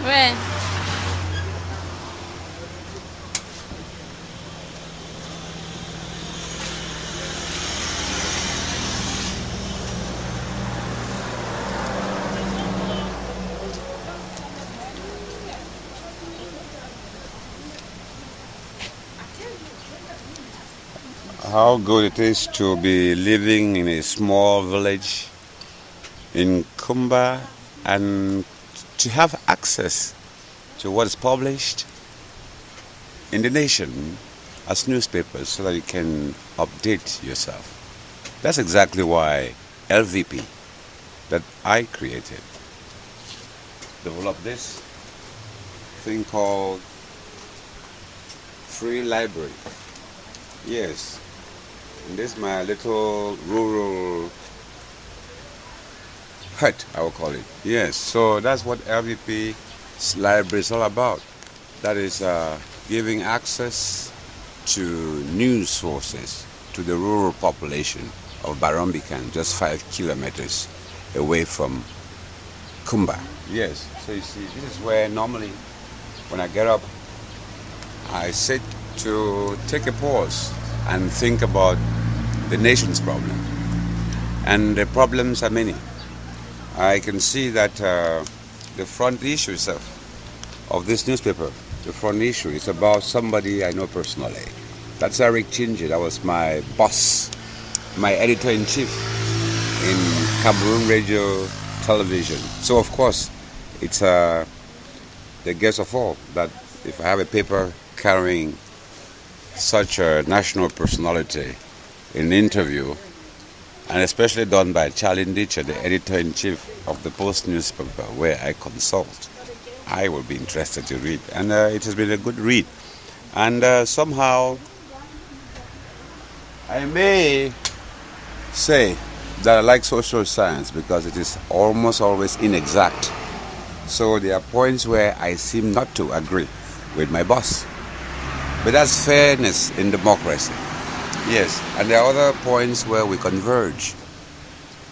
Where? How good it is to be living in a small village in Kumba and to have access to what is published in the nation as newspapers so that you can update yourself. That's exactly why LVP, that I created, developed this thing called Free Library. Yes, and this is my little rural hut, I will call it. Yes, so that's what LVP's library is all about. That is giving access to news sources to the rural population of Barombikan, just 5 kilometers away from Kumba. Yes, so you see, this is where normally when I get up, I sit to take a pause and think about the nation's problem. And the problems are many. I can see that the front issue of this newspaper, the front issue is about somebody I know personally. That's Eric Chinje. That was my boss, my editor-in-chief in Cameroon Radio Television. So of course, it's the guess of all that if I have a paper carrying such a national personality in an interview, and especially done by Charly Ndi-Chia, the editor-in-chief of the Post newspaper, where I consult, I will be interested to read. And it has been a good read. And somehow, I may say that I like social science because it is almost always inexact. So there are points where I seem not to agree with my boss. But that's fairness in democracy. Yes, and there are other points where we converge.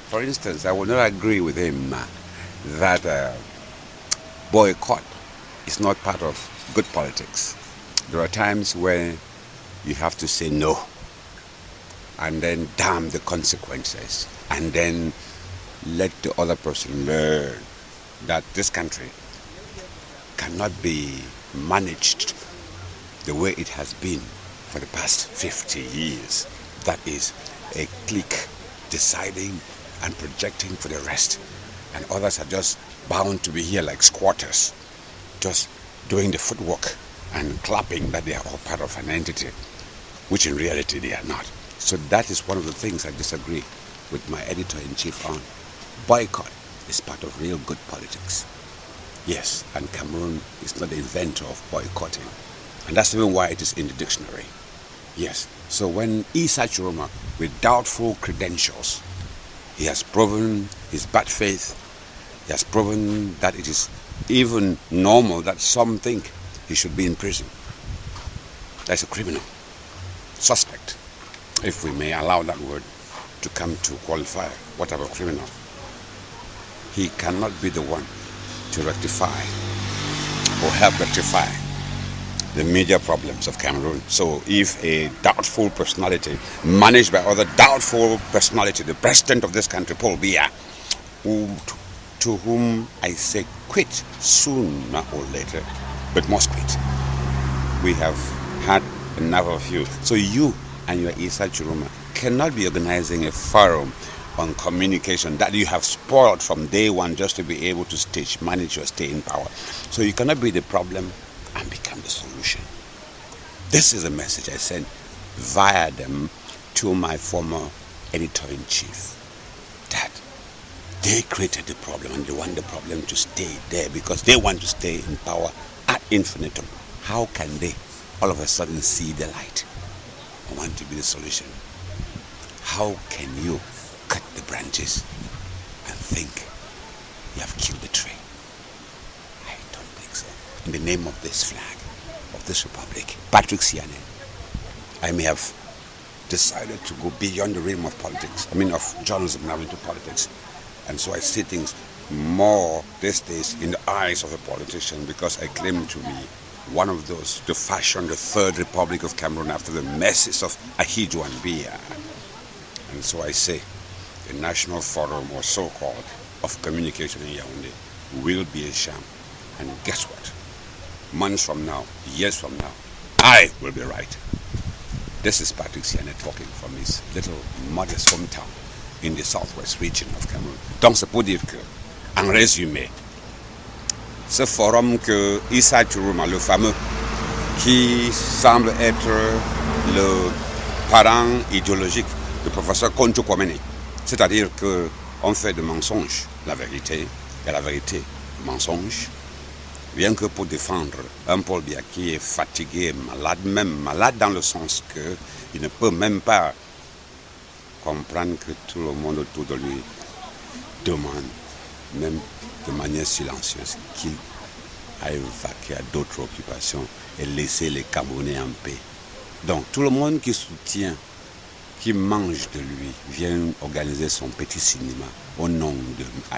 For instance, I will not agree with him that boycott is not part of good politics. There are times where you have to say no, and then damn the consequences, and then let the other person learn that this country cannot be managed the way it has been for the past 50 years. That is a clique deciding and projecting for the rest, and others are just bound to be here like squatters, just doing the footwork and clapping that they are all part of an entity, which in reality they are not. So that is one of the things I disagree with my editor-in-chief on. Boycott is part of real good politics. Yes, and Cameroon is not the inventor of boycotting. And that's even why it is in the dictionary. Yes, so when Issa Tchiroma, with doubtful credentials, he has proven his bad faith, he has proven that it is even normal that some think he should be in prison. That's a criminal, suspect, if we may allow that word to come to qualify whatever criminal. He cannot be the one to rectify or help rectify the major problems of Cameroon. So if a doubtful personality managed by other doubtful personality, the president of this country, Paul Biya, to whom I say quit sooner or later, but must quit. We have had enough of you. So you and your Issa Tchiroma cannot be organizing a forum on communication that you have spoiled from day one just to be able to manage your stay in power. So you cannot be the problem and become the solution. This is a message I sent via them to my former editor-in-chief, that they created the problem and they want the problem to stay there because they want to stay in power ad infinitum. How can they all of a sudden see the light and want to be the solution? How can you cut the branches and think you have killed the tree? I don't think so. In the name of this flag, of this republic, Patrick Sianen, I may have decided to go beyond the realm of politics, of journalism now into politics. And so I see things more these days in the eyes of a politician because I claim to be one of those to fashion the third republic of Cameroon after the messes of Ahidjo and Biya. And so I say, the National Forum, or so-called, of communication in Yaoundé will be a sham. And guess what? Months from now, years from now, I will be right. This is Patrick Sianet talking from his little modest hometown in the southwest region of Cameroon. Donc c'est pour dire que, en résumé, ce forum que Issa Tchiroma, le fameux, qui semble être le parent idéologique du professeur Konjo Kwamene, c'est-à-dire qu'on fait de mensonges la vérité, et la vérité mensonge, rien que pour défendre un Paul Biya qui est fatigué, malade, même malade dans le sens qu'il ne peut même pas comprendre que tout le monde autour de lui demande, même de manière silencieuse, qu'il aille vaquer à d'autres occupations et laisser les Camerounais en paix. Donc tout le monde qui soutient, qui mange de lui, vient organiser son petit cinéma au nom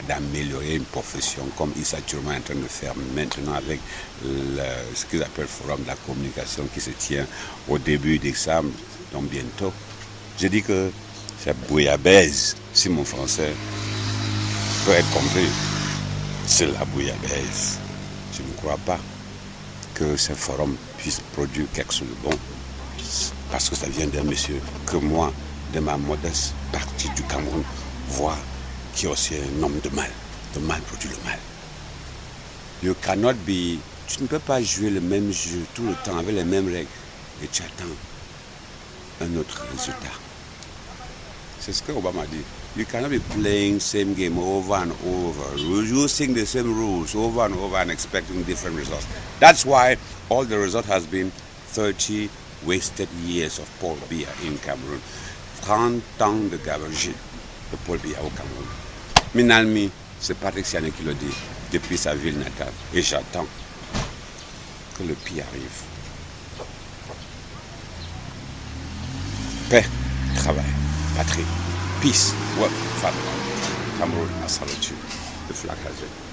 d'améliorer une profession comme Issa Tchiroma est en train de faire maintenant avec ce qu'ils appellent le forum de la communication qui se tient au début décembre, donc bientôt. Je dis que c'est bouillabaisse, si mon français peut être compris. C'est la bouillabaisse. Je ne crois pas que ce forum puisse produire quelque chose de bon. Parce que ça vient d'un monsieur que moi, de ma modeste partie du Cameroun, vois qui est aussi un homme de mal. Le mal produit le mal. You cannot be... Tu ne peux pas jouer le même jeu tout le temps avec les mêmes règles et tu attends un autre résultat. C'est ce que Obama dit. You cannot be playing same game over and over, using the same rules over and over and expecting different results. That's why all the result has been 30 wasted years of Paul Biya in Cameroon. 30 ans de gabegie de Paul Biya au Cameroun. Minalmi, c'est Patrick Sianet qui le dit depuis sa ville natale. Et j'attends que le pire arrive. Paix, travail, patrie, peace, work, fatherland. Cameroon, I salute you. The flag has it.